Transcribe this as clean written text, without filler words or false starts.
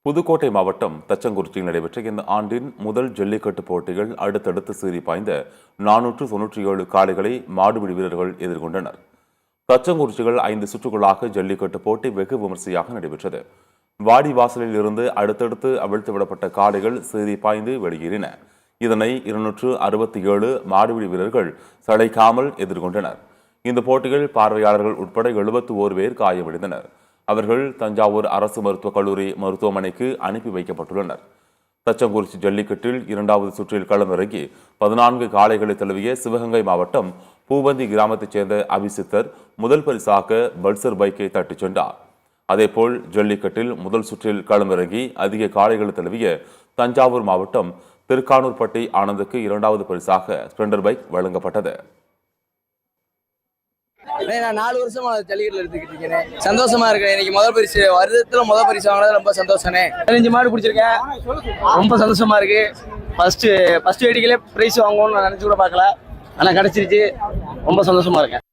புதுக்கோட்டை மாவட்டம் தச்சங்குறிச்சியில் நடைபெற்ற இந்த ஆண்டின் முதல் ஜல்லிக்கட்டு போட்டிகள் அடுத்தடுத்து சீறி பாய்ந்த 497 காளைகளை மாடுபிடி வீரர்கள் எதிர்கொண்டனர். தச்சங்குறிச்சிகள் 5 சுற்றுகளாக ஜல்லிக்கட்டு போட்டி வெகு விமர்சையாக நடைபெற்றது. வாடிவாசலில் இருந்து அடுத்தடுத்து அவிழ்த்து விடப்பட்ட காளைகள் சீறி பாய்ந்து வெளியேறின. இதனை 267 மாடுபிடி வீரர்கள் சளைக்காமல் எதிர்கொண்டனர். இந்த போட்டிகள் பார்வையாளர்கள் உட்பட 71 பேர் காயமடைந்தனர். அவர்கள் தஞ்சாவூர் அரசு மருத்துவக் கல்லூரி மருத்துவமனைக்கு அனுப்பி வைக்கப்பட்டுள்ளனர். தச்சங்குறிச்சி ஜல்லிக்கட்டில் 2வது சுற்றில் களமிறங்கி 14 காளைகளை தழுவிய சிவகங்கை மாவட்டம் பூபந்தி கிராமத்தைச் சேர்ந்த அபிசித்தர் முதல் பரிசாக பல்சர் பைக்கை தட்டிச் சென்றார். அதேபோல் ஜல்லிக்கட்டில் முதல் சுற்றில் களமிறங்கி அதிக காளைகளை தழுவிய தஞ்சாவூர் மாவட்டம் திருக்கானூர்பட்டி ஆனந்துக்கு 2வது பரிசாக ஸ்பிளெண்டர் பைக் வழங்கப்பட்டது. நான் 4 வருஷமா ஜல்லிக்கட்டுல எடுத்துக்கிட்டு இருக்கேன். சந்தோஷமா இருக்கேன். இன்னைக்கு முதல் பரிசு வருடத்துல முதல் பரிசு வாங்கினது ரொம்ப சந்தோஷமே. 15 மாடு பிடிச்சிருக்கேன். ரொம்ப சந்தோஷமா இருக்கு. ஃபர்ஸ்ட் வேடிக்கையிலே பிரைஸ் வாங்குவோம்னு நான் நினைச்சு கூட பார்க்கல. ஆனா கிடைச்சிருச்சு. ரொம்ப சந்தோஷமா இருக்கேன்.